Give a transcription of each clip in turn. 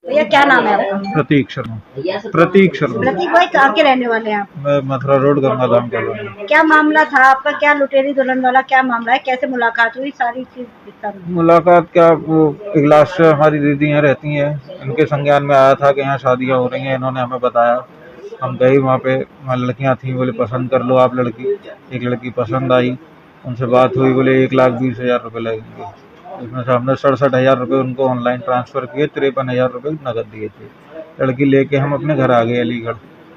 भैया क्या नाम है आपका? प्रतीक शर्मा। प्रतीक शर्मा। प्रतीक भाई कहाँ के रहने वाले हैं आप? मैं मथुरा रोड गंगाधाम कॉलोनी। क्या मामला था आपका? क्या लुटेरी दुल्हन वाला क्या मामला है? कैसे मुलाकात हुई? सारी चीज विस्तार में। मुलाकात क्या, वो इगलास से हमारी दीदी यहाँ रहती हैं, इनके संज्ञान में आया था कि यहाँ शादियाँ हो रही हैं, इन्होंने हमें बताया। हम गए वहाँ पे, वहाँ लड़कियाँ थी, बोले पसंद कर लो आप लड़की। एक लड़की पसंद आई, उनसे बात हुई, बोले 1,20,000 रुपये लगेंगे। उसमें से हमने 67,000 रुपये उनको ऑनलाइन ट्रांसफ़र किए, 53,000 रुपये नकद दिए थे। लड़की लेके हम अपने घर आ गए अलीगढ़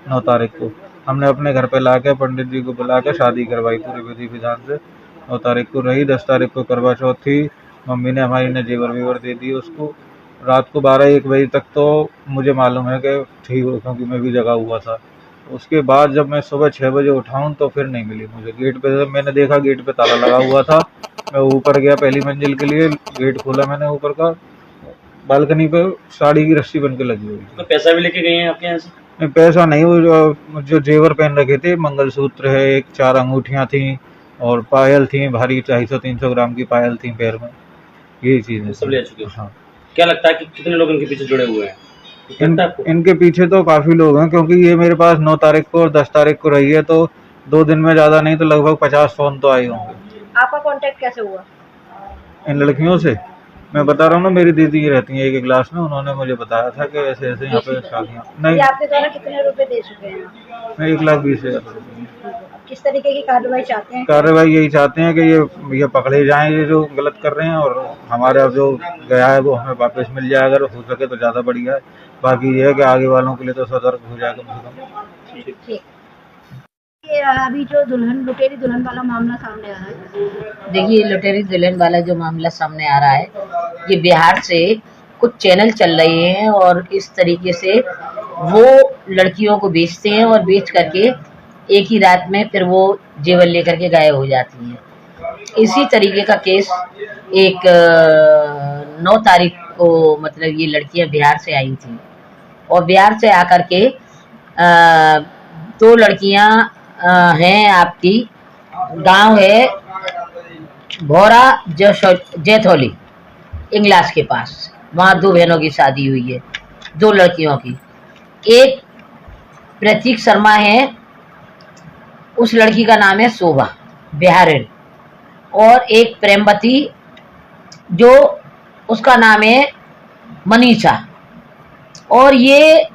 9 तारीख को। हमने अपने घर पे ला के पंडित जी को बुला के शादी करवाई पूरे विधि विधान से। 9 तारीख को रही, 10 तारीख को करवा चौथ थी। मम्मी ने हमारी ने जेवर वेवर दे दिए उसको। रात को 12-1 बजे तक तो मुझे मालूम है कि ठीक हो, क्योंकि मैं भी जगा हुआ था। उसके बाद जब मैं सुबह 6 बजे उठाऊँ तो फिर नहीं मिली मुझे। गेट पे जब मैंने देखा, गेट पे ताला लगा हुआ था। मैं ऊपर गया पहली मंजिल के लिए, गेट खोला मैंने ऊपर का, बालकनी पे साड़ी की रस्सी बन के लगी हुई थी। तो पैसा भी लेके गए हैं आपके यहाँ से? नहीं, पैसा नहीं, वो जो जेवर पहन रखे थे, मंगलसूत्र है, एक 4 अंगूठियाँ थी और पायल थी, भारी 250-300 ग्राम की पायल थी पैर में, यही चीज़ है। सब ले चुके हैं। हाँ। क्या लगता है कि कितने लोग इनके पीछे जुड़े हुए हैं? लगता है आपको? इनके पीछे तो काफ़ी लोग हैं, क्योंकि ये मेरे पास 9 तारीख को और 10 तारीख को रही है, तो 2 दिन में ज़्यादा नहीं तो लगभग 50 फ़ोन तो आए होंगे। आपका कांटेक्ट कैसे हुआ? इन लड़कियों से मैं बता रहा हूँ ना, मेरी दीदी रहती है एक क्लास में, उन्होंने मुझे बताया था कि ऐसे ऐसे यहाँ पे शादियाँ। नहीं, ये आपके द्वारा कितने रुपए दे चुके हैं? मैं 1,20,000 रुपये। अब किस तरीके की कार्रवाई चाहते हैं? कार्रवाई यही चाहते हैं कि ये पकड़े जाएं, ये जो गलत कर रहे हैं, और हमारा जो गया है वो हमें वापस मिल जाए, अगर हो सके तो ज़्यादा बढ़िया है। बाकी ये है कि आगे वालों के लिए तो सतर्क हो जाए कम से कम। ठीक। ये अभी जो लुटेरी दुल्हन वाला मामला सामने आया है, देखिए, लुटेरी दुल्हन वाला जो मामला सामने आ रहा है, ये बिहार से कुछ चैनल चल रहे हैं और इस तरीके से वो लड़कियों को बेचते हैं और बेच करके एक ही रात में फिर वो जेवर लेकर के गायब हो जाती हैं। इसी तरीके का केस एक 9 तारीख को, मतलब ये लड़कियां बिहार से आई थी और बिहार से आकर के 2 लड़कियां हैं आपकी, गांव है भौरा जैथौली इंग्लास के पास। वहाँ 2 बहनों की शादी हुई है, 2 लड़कियों की। एक प्रतीक शर्मा है, उस लड़की का नाम है शोभा बिहारिन, और एक प्रेमवती जो उसका नाम है मनीषा। और ये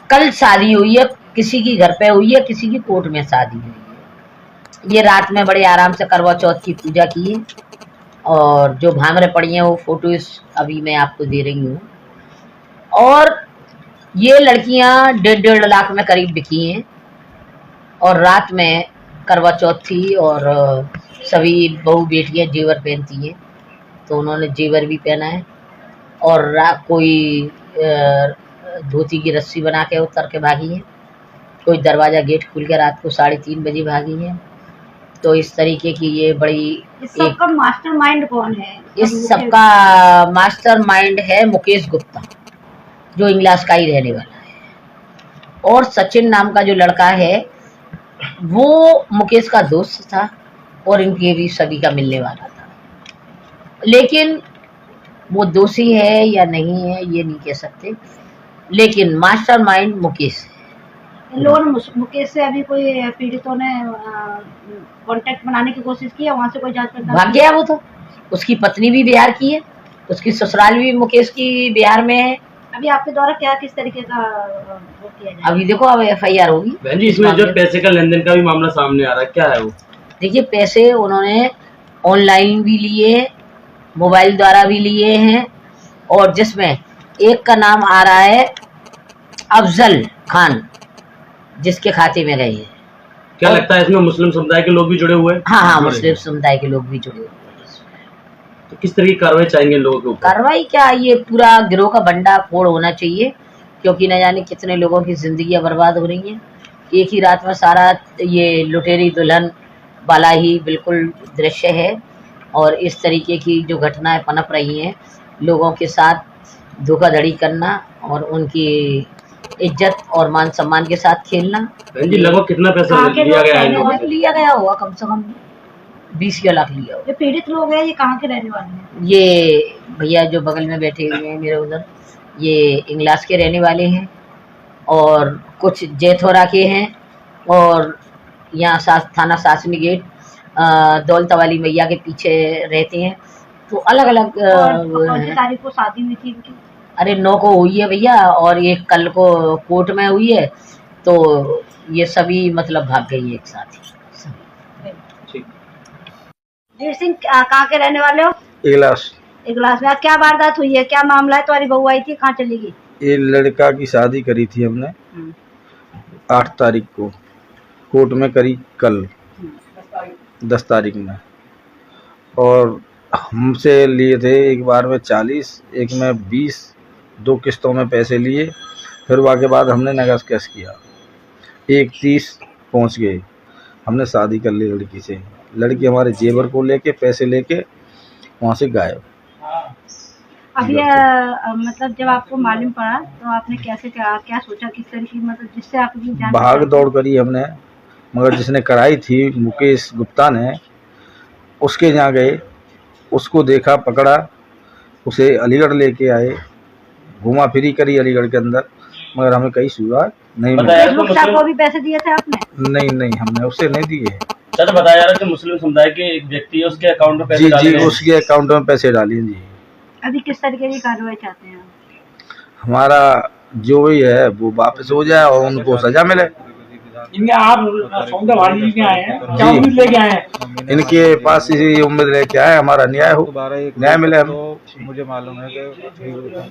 कल शादी हुई है, किसी की घर पे हुई है, किसी की कोर्ट में शादी हुई है। ये रात में बड़े आराम से करवा चौथ की पूजा की है और जो भांगड़े पड़ी हैं वो फोटोज अभी मैं आपको दे रही हूँ। और ये लड़कियां 1.5 लाख में करीब बिकी हैं और रात में करवा चौथ थी और सभी बहू बेटियां जेवर पहनती हैं, तो उन्होंने जेवर भी पहना है और कोई धोती की रस्सी बना के उतर के भागी है, कोई दरवाज़ा गेट खुल के रात को 3:30 बजे भागी है। तो इस तरीके की ये बड़ी, इस सबका मास्टरमाइंड कौन है? इस सबका मास्टरमाइंड है मुकेश गुप्ता, जो इंग्लास का ही रहने वाला है। और सचिन नाम का जो लड़का है वो मुकेश का दोस्त था और इनके भी सभी का मिलने वाला था, लेकिन वो दोषी है या नहीं है ये नहीं कह सकते, लेकिन मास्टरमाइंड मुकेश है। इन लोगों ने मुकेश से अभी कोई पीड़ितों ने कांटेक्ट बनाने की कोशिश की है? वहाँ से कोई जांच पड़ताल? भाग गया वो तो। उसकी पत्नी भी बिहार की है, उसकी ससुराल भी मुकेश की बिहार में है। अभी आपके द्वारा क्या किस तरीके का वो किया जाए? अभी देखो, अब FIR होगी। बहन जी, इसमें जो पैसे का लेन देन का भी मामला सामने आ रहा है, क्या है वो? देखिए, पैसे उन्होंने ऑनलाइन भी लिए, मोबाइल द्वारा भी लिए हैं, और जिसमें एक का नाम आ रहा है अफजल खान, जिसके खाते में गए हैं। क्या लगता है इसमें मुस्लिम समुदाय के लोग भी जुड़े हुए हैं? हाँ, मुस्लिम समुदाय के लोग भी जुड़े हुए हैं। तो किस तरह की कार्रवाई चाहेंगे लोगों के ऊपर? कार्रवाई क्या, ये पूरा गिरोह का बंडा फोड़ होना चाहिए, क्योंकि न जाने कितने लोगों की जिंदगियां बर्बाद हो रही हैं। एक ही रात में सारा ये लुटेरी दुल्हन वाला ही बिल्कुल दृश्य है, और इस तरीके की जो घटनाएं पनप रही हैं, लोगों के साथ धोखाधड़ी करना और उनकी इज्जत और मान सम्मान के साथ खेलना। बहन जी, लगभग कितना पैसा लिया गया है इन लोगों से? लिया गया होगा कम से कम 20 लाख लिया होगा। ये पीड़ित लोग हैं, ये कहाँ के रहने वाले हैं? ये भैया जो बगल में बैठे हुए हैं मेरे उधर, ये इंग्लास के रहने वाले हैं और कुछ जेथोरा के हैं और यहाँ थाना सासनी गेट दौलत वाली मैया के पीछे रहते हैं। तो अलग अलग और कौन सी तारीख को शादी हुई थी इनकी? अरे 9 को हुई है भैया और ये कल को कोर्ट में हुई है। तो ये सभी मतलब भाग गई एक साथ ही। वीर सिंह कहाँ के रहने वाले हो? इगलास। इगलास में। क्या वारदात हुई है, क्या मामला है? तुम्हारी बहू आई थी, कहाँ चली गई? ये लड़का की शादी करी थी हमने 8 तारीख को, कोर्ट में करी कल 10 तारीख में, और हमसे लिए थे एक बार में 40, एक में 20, 2 किस्तों में पैसे लिए। फिर वहाँ के बाद हमने नगद कैश किया, 1:30 पहुँच गए। हमने शादी कर ली लड़की से। लड़की हमारे जेवर को लेके पैसे लेके वहाँ से गायब। अभी मतलब जब आपको मालूम पड़ा तो आपने कैसे क्या सोचा, किस तरीके मतलब जिससे आपकी जान? भाग दौड़ करी हमने, मगर जिसने कराई थी मुकेश गुप्ता ने, उसके यहाँ गए, उसको देखा, पकड़ा, उसे अलीगढ़ लेके आए, घुमा फिरी करी अलीगढ़ के अंदर, मगर हमें कहीं सुराग नहीं मिला। फेसबुक से आपको भी पैसे दिए थे आपने? नहीं, हमने उससे नहीं दिए। सर बताया जा रहा है कि मुस्लिम समुदाय के एक व्यक्ति है, उसके अकाउंट में पैसे जी डाले जी, गए। उसके अकाउंट में पैसे डालिए जी। अभी किस तरीके की कार्रवाई चाहते हैं? हमारा जो भी है वो वापस हो जाए और उनको सजा मिले। इनके आप सौंदरवाड़ी लेके आए हैं, क्या उम्मीद लेके आए हैं? इनके पास इसी उम्मीद लेके आए हमारा न्याय हो, दोबारा एक न्याय मिले हमें। तो मुझे मालूम है कि